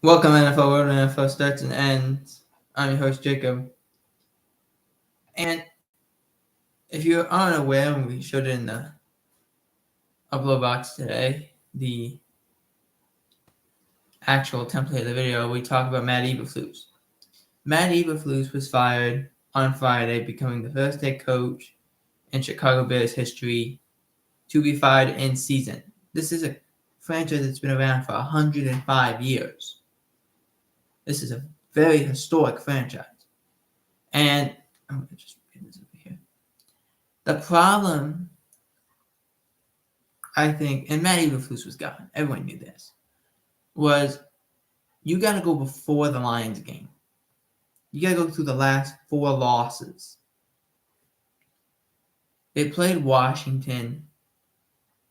Welcome, NFL World. NFL starts and ends. I'm your host, Jacob. And if you're unaware, we showed it in the upload box today, the actual template of the video, we talk about Matt Eberflus. Matt Eberflus was fired on Friday, becoming the first head coach in Chicago Bears history to be fired in season. This is a franchise that's been around for 105 years. This is a very historic franchise. And I'm going to just get this over here. The problem, I think, and Matt Eberflus was gone. Everyone knew this. Was you got to go before the Lions game. You got to go through the last 4 losses. They played Washington,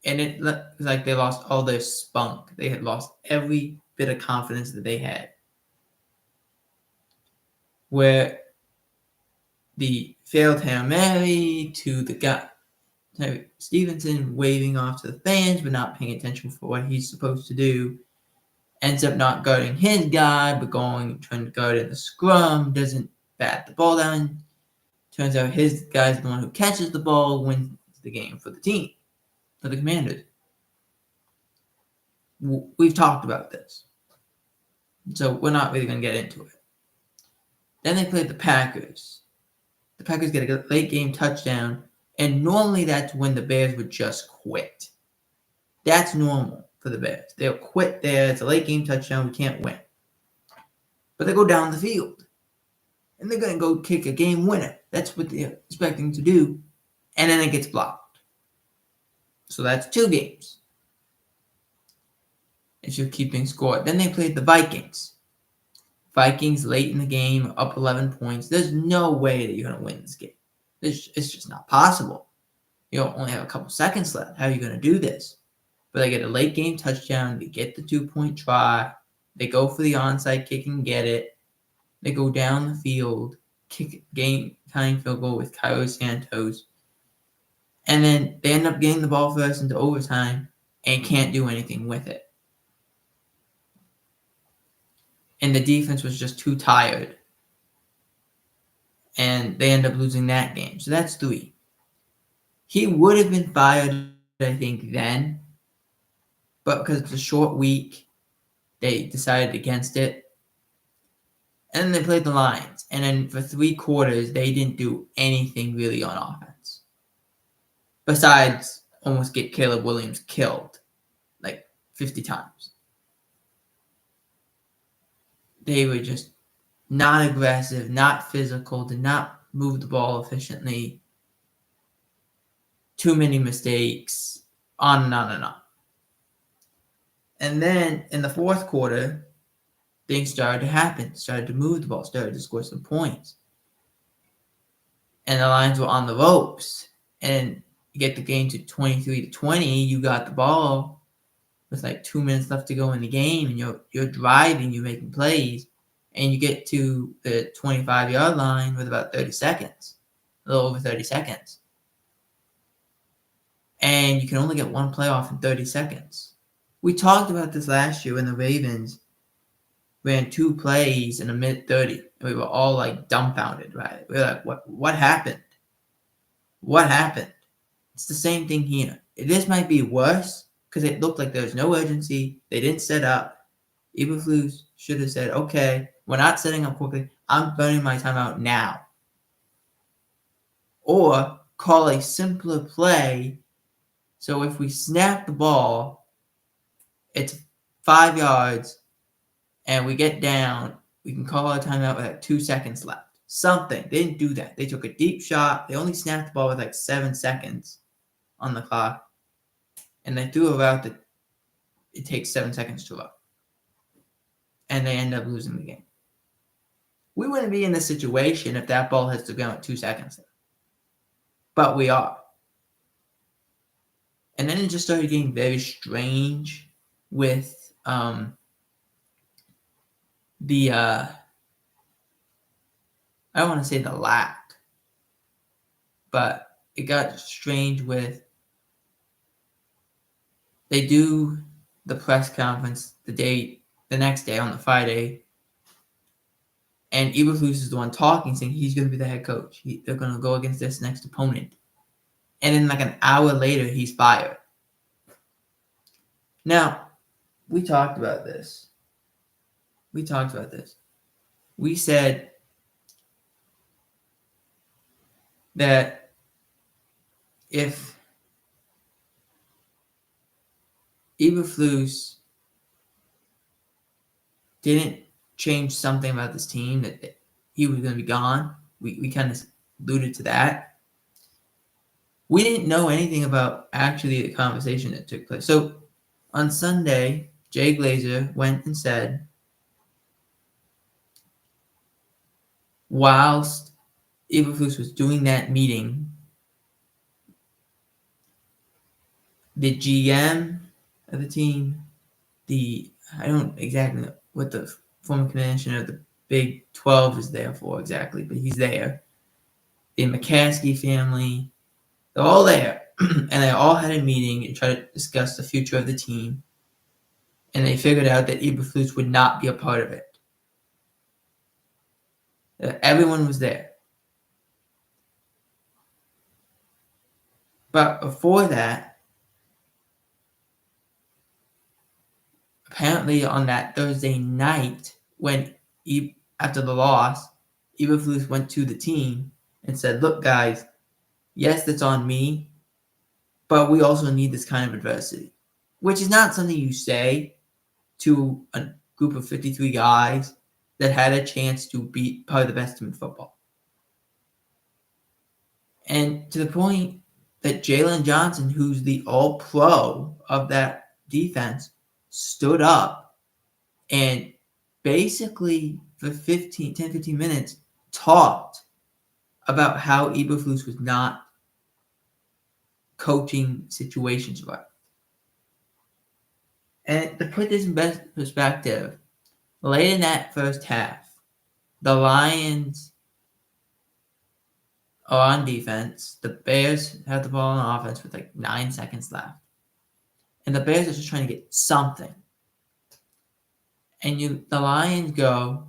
and it was like they lost all their spunk. They had lost every bit of confidence that they had. Where the failed Hail Mary to the guy, Stevenson waving off to the fans but not paying attention for what he's supposed to do, ends up not guarding his guy but trying to guard in the scrum, doesn't bat the ball down. Turns out his guy's the one who catches the ball, wins the game for the team, for the Commanders. We've talked about this, so we're not really going to get into it. Then they played the Packers. The Packers get a late game touchdown, and normally that's when the Bears would just quit. That's normal for the Bears. They'll quit there. It's a late game touchdown. We can't win. But they go down the field, and they're going to go kick a game winner. That's what they're expecting to do, and then it gets blocked. So that's 2 games. If you're keeping score. Then they played the Vikings. Vikings late in the game, up 11 points. There's no way that you're going to win this game. It's just not possible. You only have a couple seconds left. How are you going to do this? But they get a late game touchdown. They get the 2-point try. They go for the onside kick and get it. They go down the field, kick game-tying field goal with Cairo Santos. And then they end up getting the ball first into overtime and can't do anything with it. And the defense was just too tired. And they end up losing that game. So that's 3. He would have been fired, I think, then. But because it's a short week, they decided against it. And then they played the Lions. And then for 3 quarters, they didn't do anything really on offense. Besides almost get Caleb Williams killed like 50 times. They were just not aggressive, not physical, did not move the ball efficiently. Too many mistakes, on and on and on. And then in the 4th quarter, things started to happen, started to move the ball, started to score some points. And the Lions were on the ropes. And you get the game to 23-20, you got the ball with like 2 minutes left to go in the game, and you're driving, you're making plays, and you get to the 25-yard line with about 30 seconds, a little over 30 seconds. And you can only get 1 play off in 30 seconds. We talked about this last year when the Ravens ran 2 plays in the mid-30, and we were all like dumbfounded, right? We were like, what happened? What happened? It's the same thing here. This might be worse because it looked like there was no urgency. They didn't set up. Eberflus should have said, okay, we're not setting up quickly. I'm burning my timeout now. Or call a simpler play. So if we snap the ball, it's 5 yards, and we get down, we can call a timeout with like 2 seconds left. Something. They didn't do that. They took a deep shot. They only snapped the ball with like 7 seconds on the clock. And they threw a route that it takes 7 seconds to run. And they end up losing the game. We wouldn't be in this situation if that ball hits the ground with 2 seconds left. But we are. And then it just started getting very strange with the I don't want to say the lack, but it got strange with they do the press conference the day the next day on the Friday, and Eberflus is the one talking, saying he's going to be the head coach. They're going to go against this next opponent. And then like an hour later, he's fired. Now, we talked about this. We said that if Eberflus didn't change something about this team, that he was going to be gone. We kind of alluded to that. We didn't know anything about actually the conversation that took place. So on Sunday, Jay Glazer went and said, whilst Eberflus was doing that meeting, the GM of the team, I don't exactly know what the former commissioner of the Big 12 is there for exactly, but he's there. The McCaskey family, they're all there. And they all had a meeting and tried to discuss the future of the team. And they figured out that Eberflus would not be a part of it. Everyone was there. But before that, apparently on that Thursday night, when after the loss, Eberflus went to the team and said, look, guys, yes, that's on me, but we also need this kind of adversity, which is not something you say to a group of 53 guys that had a chance to be probably the best team in football. And to the point that Jalen Johnson, who's the all-pro of that defense, stood up and basically for 10, 15 minutes talked about how Eberflus was not coaching situations right. And to put this in best perspective, late in that first half, the Lions are on defense. The Bears have the ball on offense with like 9 seconds left. And the Bears are just trying to get something. And the Lions go,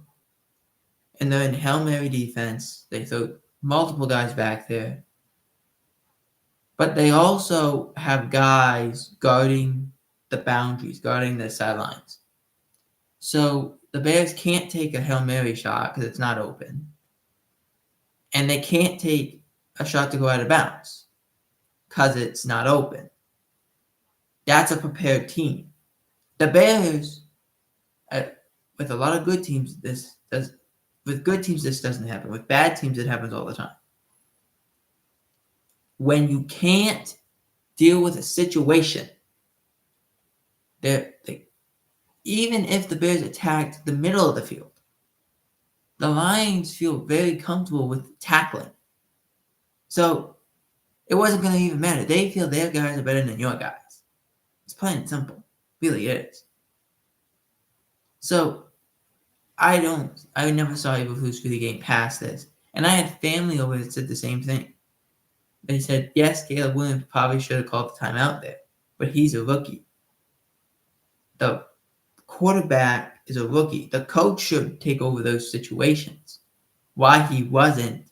and they're in Hail Mary defense. They throw multiple guys back there. But they also have guys guarding the boundaries, guarding the sidelines. So the Bears can't take a Hail Mary shot because it's not open. And they can't take a shot to go out of bounds because it's not open. That's a prepared team. The Bears, with a lot of good teams, this doesn't happen. With bad teams, it happens all the time. When you can't deal with a situation, even if the Bears attacked the middle of the field, the Lions feel very comfortable with tackling. So it wasn't going to even matter. They feel their guys are better than your guys. It's plain and simple. Really is. So I never saw Eberflus really getting past this. And I had family over that said the same thing. They said, yes, Caleb Williams probably should have called the timeout there, but he's a rookie. The quarterback is a rookie. The coach should take over those situations. Why he wasn't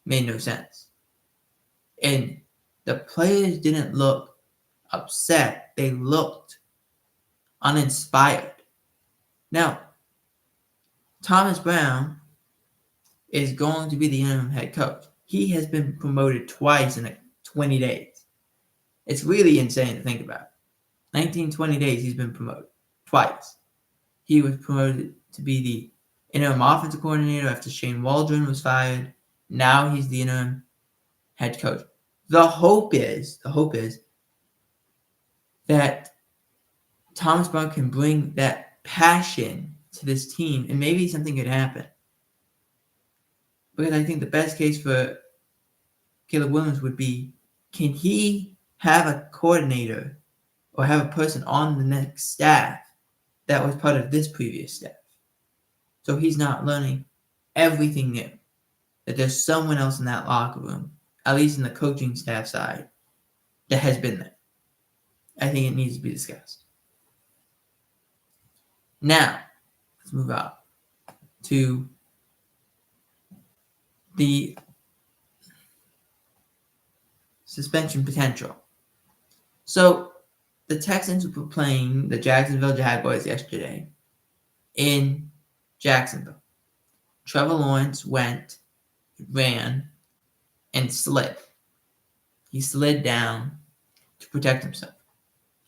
made no sense. And the players didn't look upset. They looked uninspired. Now, Thomas Brown is going to be the interim head coach. He has been promoted twice in 20 days. It's really insane to think about. 20 days he's been promoted twice. He was promoted to be the interim offensive coordinator after Shane Waldron was fired. Now he's the interim head coach. The hope is that Thomas Brown can bring that passion to this team, and maybe something could happen. Because I think the best case for Caleb Williams would be, can he have a coordinator or have a person on the next staff that was part of this previous staff? So he's not learning everything new. That there's someone else in that locker room, at least in the coaching staff side, that has been there. I think it needs to be discussed. Now, let's move on to the suspension potential. So, the Texans were playing the Jacksonville Jaguars yesterday in Jacksonville. Trevor Lawrence ran, and slid. He slid down to protect himself.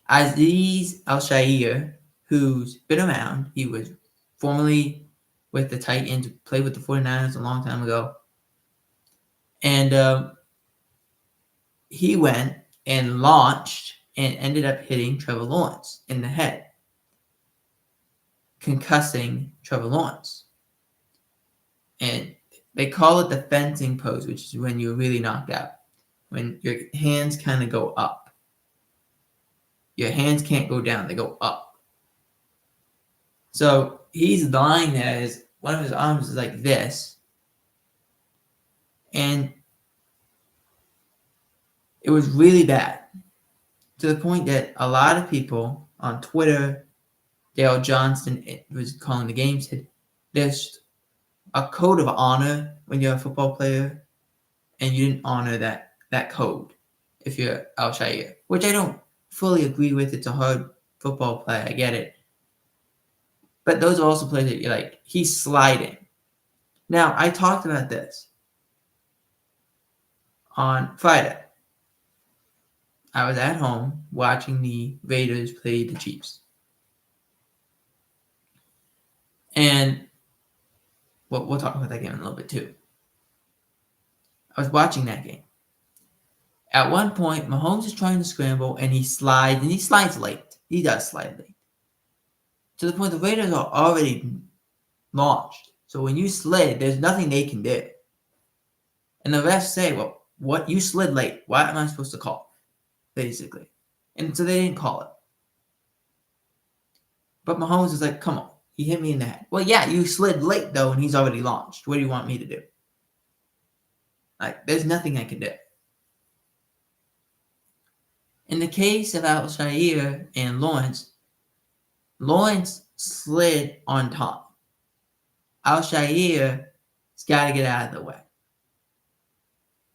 Aziz Al-Shaair, who's been around, he was formerly with the Titans, played with the 49ers a long time ago. And he went and launched and ended up hitting Trevor Lawrence in the head, concussing Trevor Lawrence. And they call it the fencing pose, which is when you're really knocked out, when your hands kind of go up. Your hands can't go down, they go up. So he's lying there, one of his arms is like this. And it was really bad, to the point that a lot of people on Twitter, Dale Johnston was calling the game, said there's a code of honor when you're a football player, and you didn't honor that code if you're Al-Shaair, which I don't fully agree with. It's a hard football play, I get it. But those are also plays that you're like, he's sliding. Now, I talked about this on Friday. I was at home watching the Raiders play the Chiefs. And we'll talk about that game in a little bit too. I was watching that game. At one point, Mahomes is trying to scramble, and he slides late. He does slide late. To the point the Raiders are already launched. So when you slid, there's nothing they can do. And the refs say, well, what? You slid late. What am I supposed to call? Basically. And so they didn't call it. But Mahomes is like, come on. He hit me in the head. Well, yeah, you slid late, though, and he's already launched. What do you want me to do? Like, there's nothing I can do. In the case of Al-Shaair and Lawrence slid on top. Al-Shaair's got to get out of the way.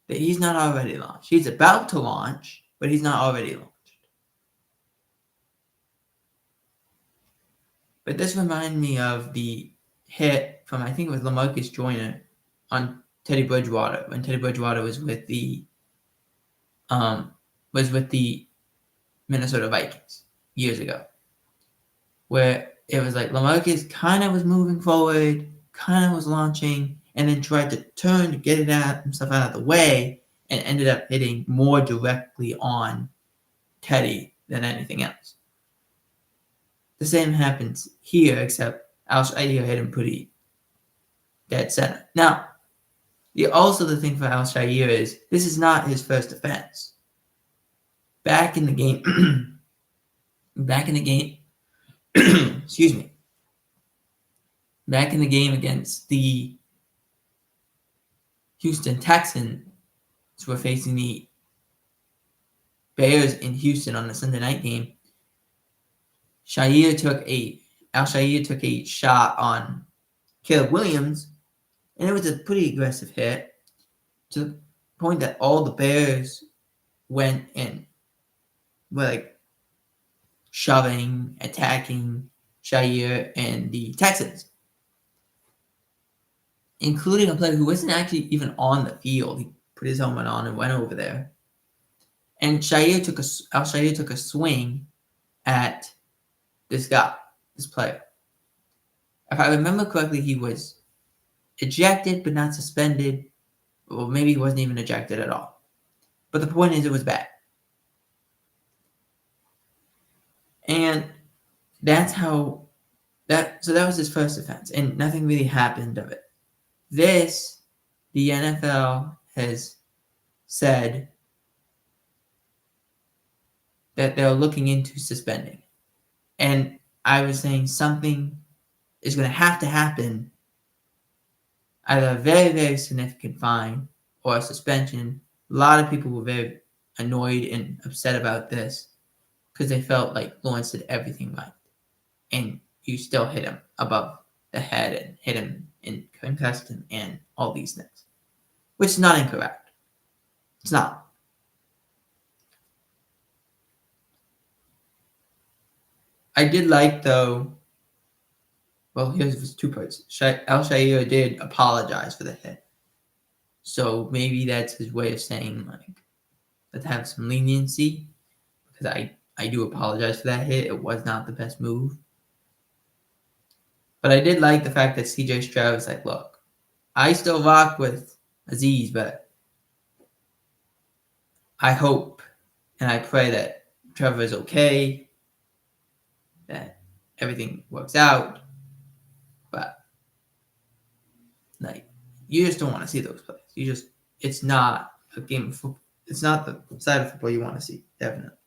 That he's not already launched. He's about to launch, but he's not already launched. But this reminded me of the hit from, I think it was LaMarcus Joyner on Teddy Bridgewater, when Teddy Bridgewater was with the Minnesota Vikings years ago, where it was like LaMarcus kind of was moving forward, kind of was launching, and then tried to turn to get himself out of the way, and ended up hitting more directly on Teddy than anything else. The same happens here, except Al-Shaair hit him pretty dead center. Now, the thing for Al-Shaair is this is not his first offense. Back in the game, excuse me. Back in the game against the Houston Texans, who were facing the Bears in Houston on the Sunday night game, Al-Shaair took a shot on Caleb Williams, and it was a pretty aggressive hit, to the point that all the Bears went and were like shoving, attacking Shaair and the Texans, including a player who wasn't actually even on the field. He put his helmet on and went over there. And Al-Shaair took a swing at this player. If I remember correctly, he was ejected but not suspended. Or maybe he wasn't even ejected at all. But the point is, it was bad. And so that was his first offense, and nothing really happened of it. The NFL has said that they're looking into suspending. And I was saying something is going to have to happen, either a very, very significant fine or a suspension. A lot of people were very annoyed and upset about this because they felt like Lawrence did everything right. And you still hit him above the head and hit him and concussed him and all these things, which is not incorrect. It's not. I did like, though, well, here's 2 parts. Al-Shaair did apologize for the hit. So maybe that's his way of saying, like, let's have some leniency, because I do apologize for that hit. It was not the best move. But I did like the fact that CJ Stroud was like, look, I still rock with Aziz, but I hope and I pray that Trevor is okay, that everything works out. But, like, you just don't want to see those plays. It's not a game of football. It's not the side of football you want to see, definitely.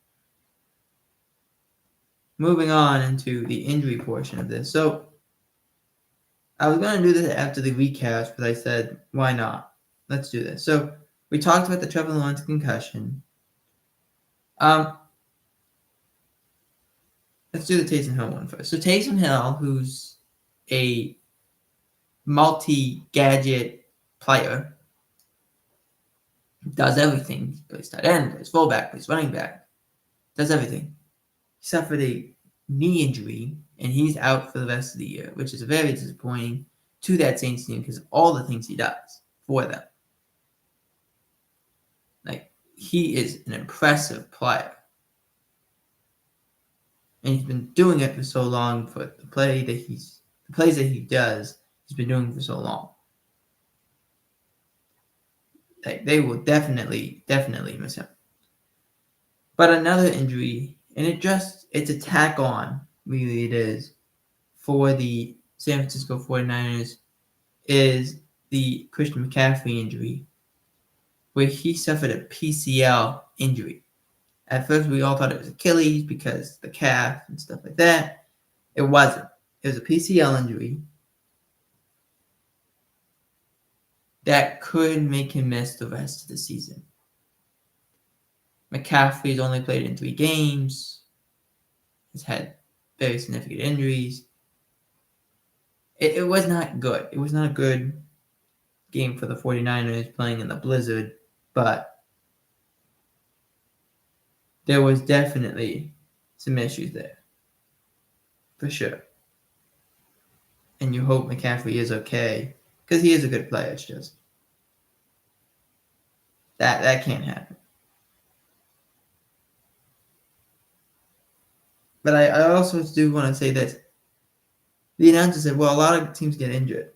Moving on into the injury portion of this. So, I was going to do this after the recaps, but I said, why not? Let's do this. So, we talked about the Trevor Lawrence concussion. Let's do the Taysom Hill one first. So, Taysom Hill, who's a multi-gadget player, does everything. He plays tight end, plays fullback, plays running back, does everything. He suffered a knee injury, and he's out for the rest of the year, which is very disappointing to that Saints team because of all the things he does for them. Like, he is an impressive player. And he's been doing it for so long for the plays that he does, he's been doing for so long. Like, they will definitely miss him. But another injury, and it's a tack on, really it is, for the San Francisco 49ers, is the Christian McCaffrey injury, where he suffered a PCL injury. At first, we all thought it was Achilles because the calf and stuff like that. It wasn't. It was a PCL injury that could make him miss the rest of the season. McCaffrey's only played in 3 games. He's had very significant injuries. It was not good. It was not a good game for the 49ers playing in the blizzard, but there was definitely some issues there. For sure. And you hope McCaffrey is okay, because he is a good player. It's just that can't happen. But I also do want to say this. The announcer said, well, a lot of teams get injured,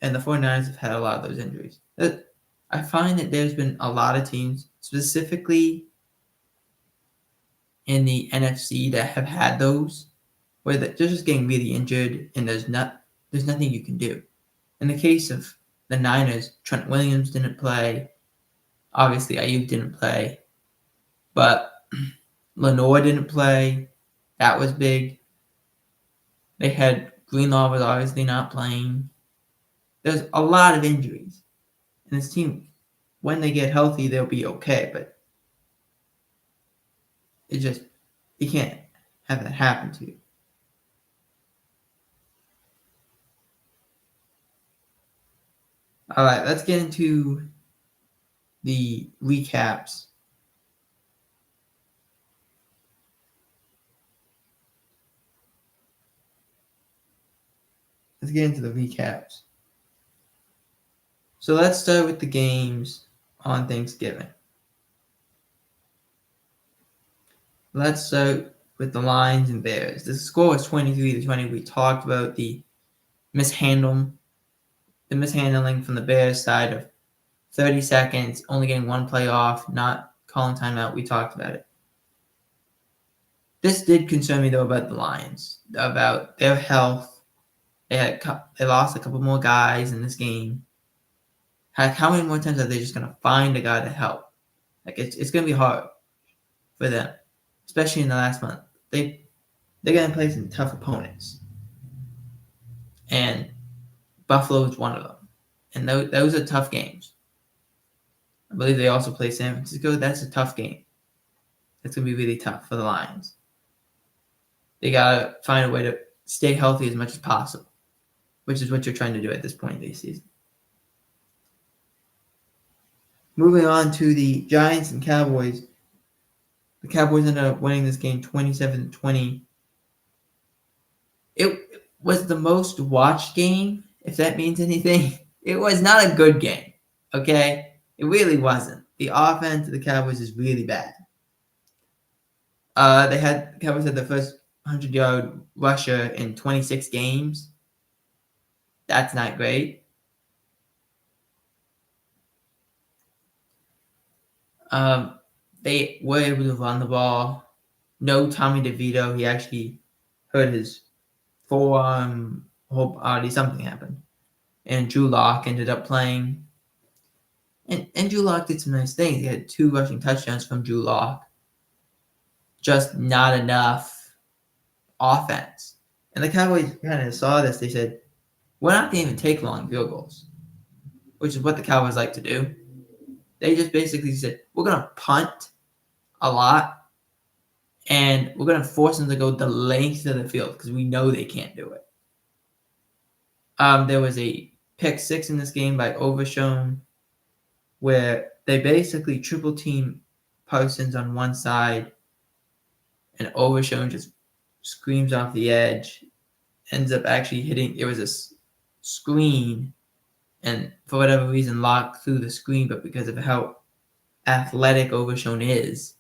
and the 49ers have had a lot of those injuries. I find that there's been a lot of teams, specifically in the NFC, that have had those, where they're just getting really injured, and there's nothing you can do. In the case of the Niners, Trent Williams didn't play. Obviously, Ayuk didn't play. But Lenore didn't play. That was big. They had Greenlaw was obviously not playing. There's a lot of injuries. And this team, when they get healthy, they'll be okay. But you can't have that happen to you. All right, let's get into the recaps. Let's get into the recaps. So let's start with the games on Thanksgiving. Let's start with the Lions and Bears. The score was 23-20. We talked about the mishandling from the Bears side of 30 seconds, only getting 1 play off, not calling timeout. We talked about it. This did concern me, though, about the Lions, about their health. They lost a couple more guys in this game. How many more times are they just going to find a guy to help? Like, it's going to be hard for them, especially in the last month. They're going to play some tough opponents. And Buffalo is one of them. And those are tough games. I believe they also play San Francisco. That's a tough game. It's going to be really tough for the Lions. They got to find a way to stay healthy as much as possible, which is what you're trying to do at this point in the season. Moving on to the Giants and Cowboys. The Cowboys ended up winning this game 27-20. It was the most watched game, if that means anything. It was not a good game, okay? It really wasn't. The offense of the Cowboys is really bad. Cowboys had the first 100-yard rusher in 26 games. That's not great. They were able to run the ball. No Tommy DeVito. He actually hurt his forearm, whole body. Something happened. And Drew Lock ended up playing. And Drew Lock did some nice things. He had 2 rushing touchdowns from Drew Lock. Just not enough offense. And the Cowboys kind of saw this. They said, we're not going to even take long field goals, which is what the Cowboys like to do. They just basically said, we're going to punt a lot, and we're going to force them to go the length of the field because we know they can't do it. There was a pick 6 in this game by Overshown where they basically triple team Parsons on one side, and Overshown just screams off the edge, ends up actually hitting. It was a screen, and for whatever reason, Locke threw the screen, but because of how athletic Overshown is,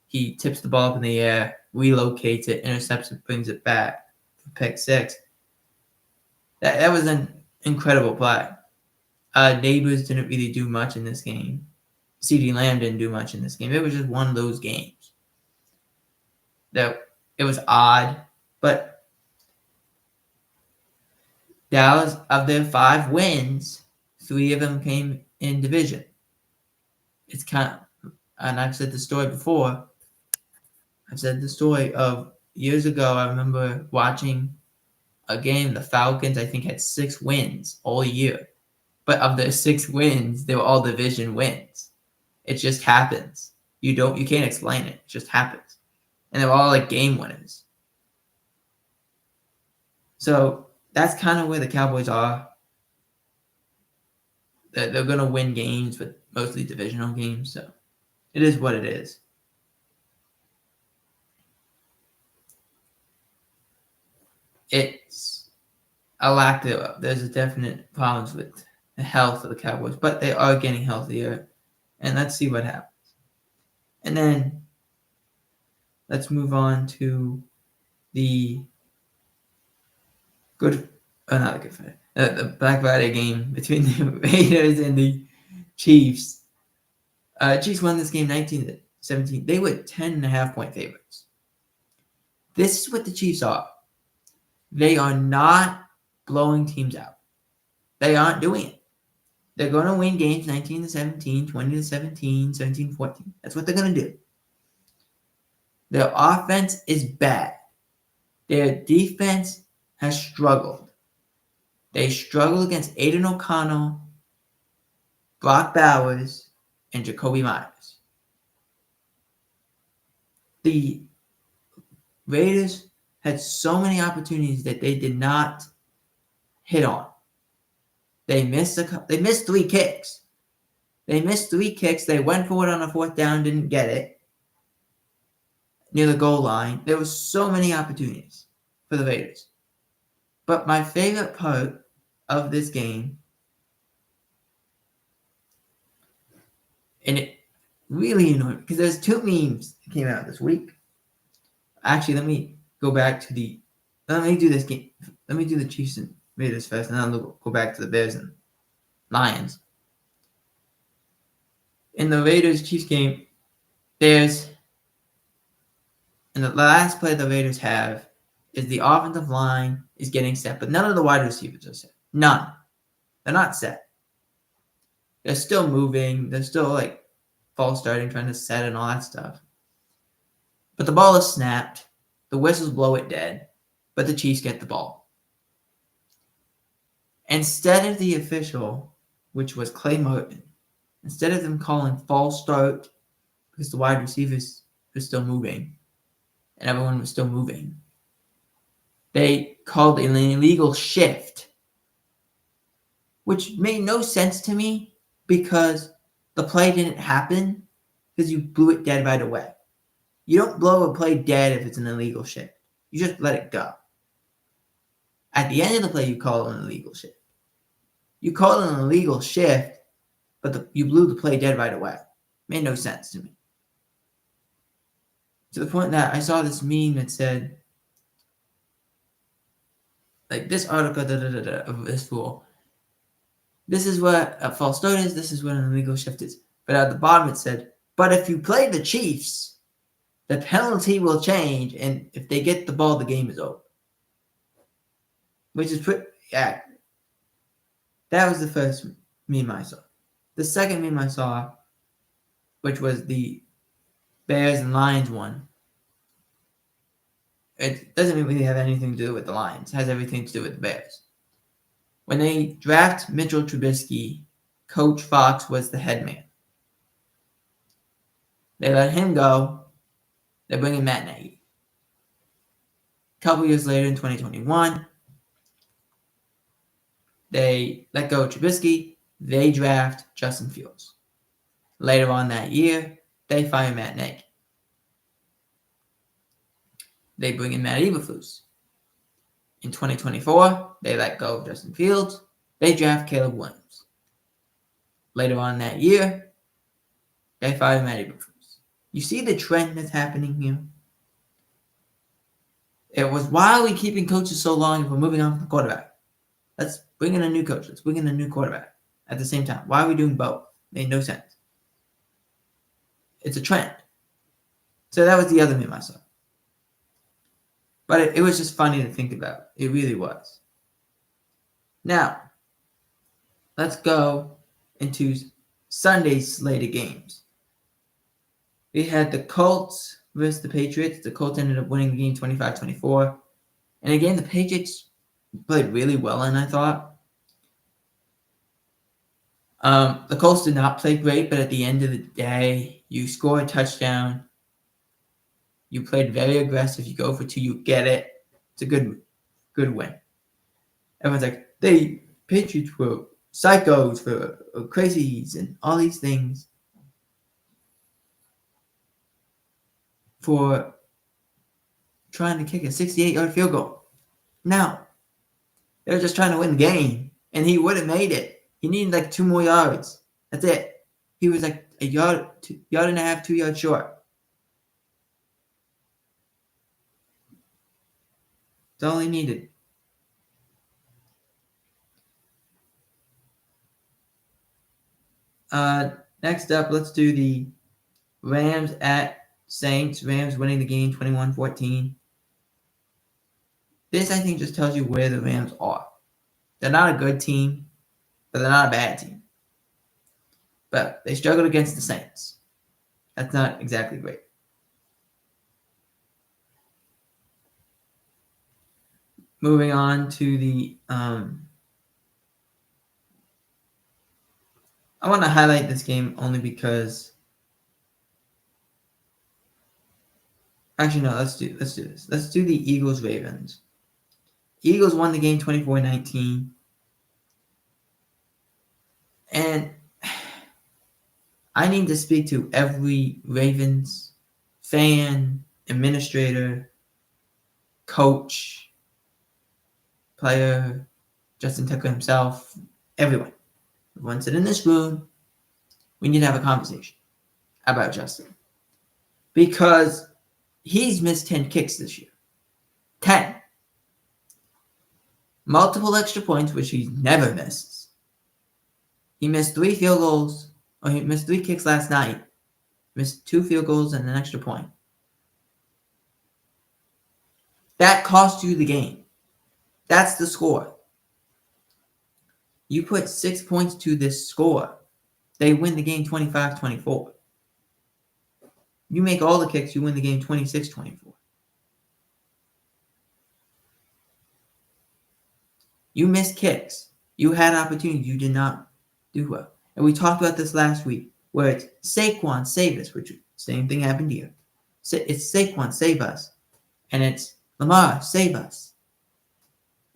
he tips the ball up in the air, relocates it, intercepts it, brings it back for pick 6. That was an incredible play. Neighbors didn't really do much in this game. CeeDee Lamb didn't do much in this game. It was just one of those games that it was odd, but Dallas, of their 5 wins, 3 of them came in division. It's kind of, and I've said the story before. I've said the story of years ago. I remember watching a game. The Falcons, I think, had 6 wins all year. But of their 6 wins, they were all division wins. It just happens. You can't explain it. It just happens. And they were all like game winners. So that's kind of where the Cowboys are. They're going to win games, but mostly divisional games. So it is what it is. It's a lack thereof. There's a definite problems with the health of the Cowboys, but they are getting healthier. And let's see what happens. And then let's move on to the the Black Friday game between the Raiders and the Chiefs. Chiefs won this game 19-17. They were 10.5-point favorites. This is what the Chiefs are. They are not blowing teams out. They aren't doing it. They're going to win games 19-17, 20-17, 17-14. That's what they're going to do. Their offense is bad. Their defense has struggled. They struggled against Aiden O'Connell, Brock Bowers, and Jacoby Myers. The Raiders had so many opportunities that they did not hit on. They missed 3 kicks. They missed 3 kicks. They went for it on a 4th down, didn't get it near the goal line. There were so many opportunities for the Raiders. But my favorite part of this game, and it really annoyed me because there's 2 memes that came out this week. Actually, let me go back to let me do this game. Let me do the Chiefs and Raiders first, and then I'll go back to the Bears and Lions. In the Raiders-Chiefs game, and the last play the Raiders have is the offensive line is getting set, but none of the wide receivers are set. None. They're not set. They're still moving. They're still like false starting, trying to set and all that stuff. But the ball is snapped. The whistles blow it dead, but the Chiefs get the ball. Instead of the official, which was Clay Martin, instead of them calling false start because the wide receivers were still moving and everyone was still moving, they called an illegal shift, which made no sense to me because the play didn't happen because you blew it dead right away. You don't blow a play dead if it's an illegal shift. You just let it go. At the end of the play, you call it an illegal shift. You call it an illegal shift, but you blew the play dead right away. Made no sense to me. To the point that I saw this meme that said, like, this article of this rule. This is what a false start is. This is what an illegal shift is. But at the bottom it said, but if you play the Chiefs, the penalty will change, and if they get the ball, the game is over. Which is pretty accurate. That was the first meme I saw. The second meme I saw, which was the Bears and Lions one, it doesn't really have anything to do with the Lions. It has everything to do with the Bears. When they draft Mitchell Trubisky, Coach Fox was the head man. They let him go. They bring in Matt Nagy. A couple years later in 2021, they let go of Trubisky. They draft Justin Fields. Later on that year, they fire Matt Nagy. They bring in Matt Eberflus. In 2024, they let go of Justin Fields. They draft Caleb Williams. Later on that year, they fire Matt Eberflus. You see the trend that's happening here? It was, why are we keeping coaches so long if we're moving on from the quarterback? Let's bring in a new coach. Let's bring in a new quarterback at the same time. Why are we doing both? Made no sense. It's a trend. So that was the other meme I saw. But it was just funny to think about. It really was. Now, let's go into Sunday's slate of games. We had the Colts versus the Patriots. The Colts ended up winning the game 25-24. And again, the Patriots played really well in, I thought. The Colts did not play great, but at the end of the day, you score a touchdown. You played very aggressive. You go for two, you get it. It's a good win. Everyone's like, the Patriots were psychos, for crazies, and all these things for trying to kick a 68-yard field goal. No. They were just trying to win the game, and he would have made it. He needed like 2 more yards. That's it. He was like a yard and a half, 2 yards short. That's all he needed. Next up, let's do the Rams at Saints. Rams winning the game 21-14. This, I think, just tells you where the Rams are. They're not a good team, but they're not a bad team. But they struggled against the Saints. That's not exactly great. Moving on to the I want to highlight this game only because actually no, let's do this. Let's do the Eagles-Ravens. Eagles won the game 24-19. And I need to speak to every Ravens fan, administrator, coach, player, Justin Tucker himself, everyone. Everyone sit in this room. We need to have a conversation about Justin. Because he's missed 10 kicks this year. 10. Multiple extra points, which he never misses. He missed 3 field goals, or he missed 3 kicks last night. Missed 2 field goals and an extra point. That cost you the game. That's the score. You put 6 points to this score. They win the game 25-24. You make all the kicks, you win the game 26-24. You missed kicks. You had opportunities. You did not do well. And we talked about this last week, where it's Saquon, save us, which same thing happened here. It's Saquon, save us. And it's Lamar, save us.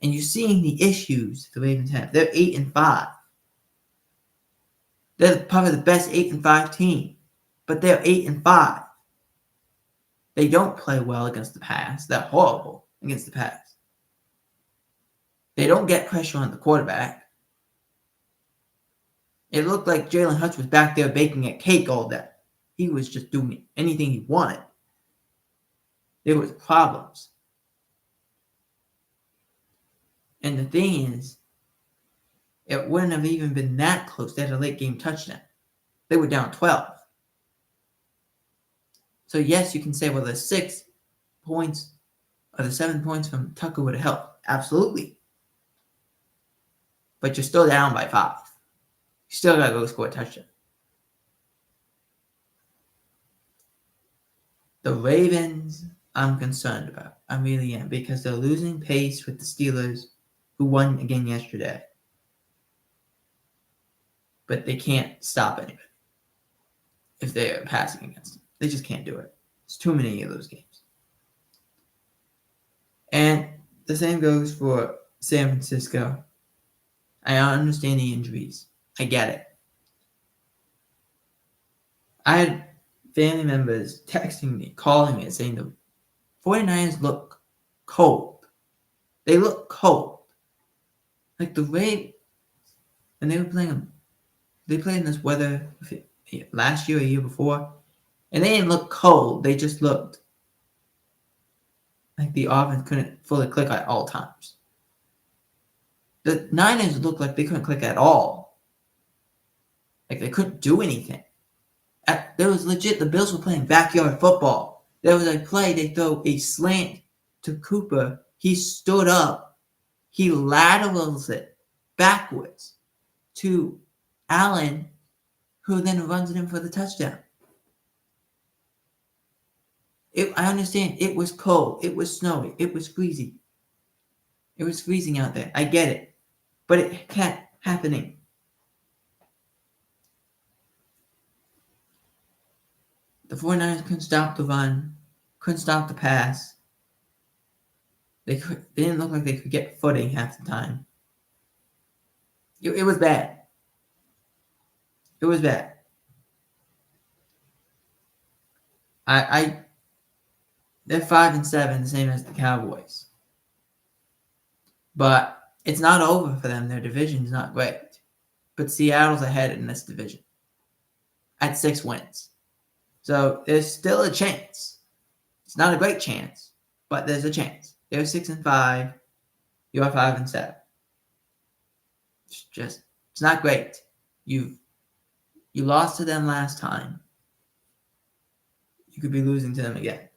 And you're seeing the issues the Ravens have. They're 8-5. They're probably the best 8-5 team, but they're 8-5. They don't play well against the pass. They're horrible against the pass. They don't get pressure on the quarterback. It looked like Jalen Hurts was back there baking a cake all day. He was just doing anything he wanted. There was problems. And the thing is, it wouldn't have even been that close. They had a late game touchdown. They were down 12. So yes, you can say, well, the 6 points or the 7 points from Tucker would have helped. Absolutely. But you're still down by 5. You still got to go score a touchdown. The Ravens, I'm concerned about. I really am, because they're losing pace with the Steelers, who won again yesterday. But they can't stop anybody if they're passing against them. They just can't do it. It's too many of those games. And the same goes for San Francisco. I understand the injuries. I get it. I had family members texting me, calling me, and saying the 49ers look cold. They look cold. Like the way, and they were playing, they played in this weather last year or a year before, and they didn't look cold. They just looked like the offense couldn't fully click at all times. The Niners looked like they couldn't click at all. Like they couldn't do anything. There was legit, the Bills were playing backyard football. There was a play, they throw a slant to Cooper. He stood up. He laterals it backwards to Allen, who then runs it in for the touchdown. I understand it was cold. It was snowy. It was freezing. It was freezing out there. I get it. But it kept happening. The 49ers couldn't stop the run, couldn't stop the pass. They didn't look like they could get footing half the time. It was bad. It was bad. They're 5-7, the same as the Cowboys. But it's not over for them. Their division's not great. But Seattle's ahead in this division at 6 wins. So there's still a chance. It's not a great chance, but there's a chance. They're 6-5. You're 5-7. It's not great. You lost to them last time. You could be losing to them again.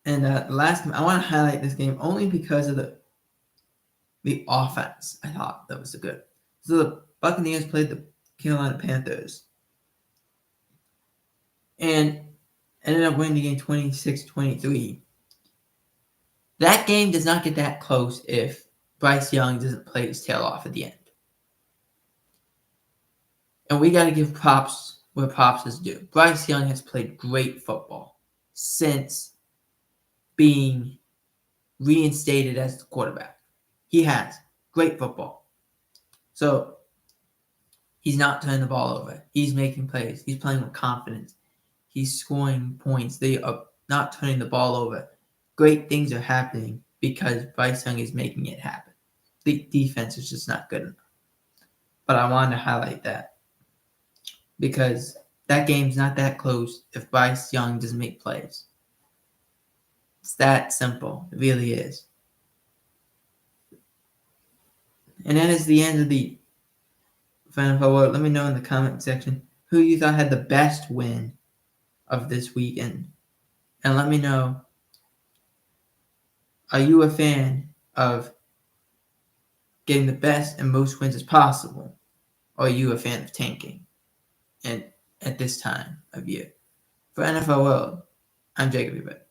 And last, I want to highlight this game only because of the offense. I thought that was good. So the Buccaneers played the Carolina Panthers and ended up winning the game 26-23. That game does not get that close if Bryce Young doesn't play his tail off at the end. And we got to give props where props is due. Bryce Young has played great football since being reinstated as the quarterback. He has great football. So he's not turning the ball over. He's making plays. He's playing with confidence. He's scoring points. They are not turning the ball over. Great things are happening because Bryce Young is making it happen. The defense is just not good enough. But I wanted to highlight that because that game's not that close if Bryce Young doesn't make plays. It's that simple. It really is. And that is the end of the Final Four. Let me know in the comment section who you thought had the best win of this weekend. And let me know, are you a fan of getting the best and most wins as possible? Or are you a fan of tanking? And at this time of year. For NFL World, I'm Jacob Ebert.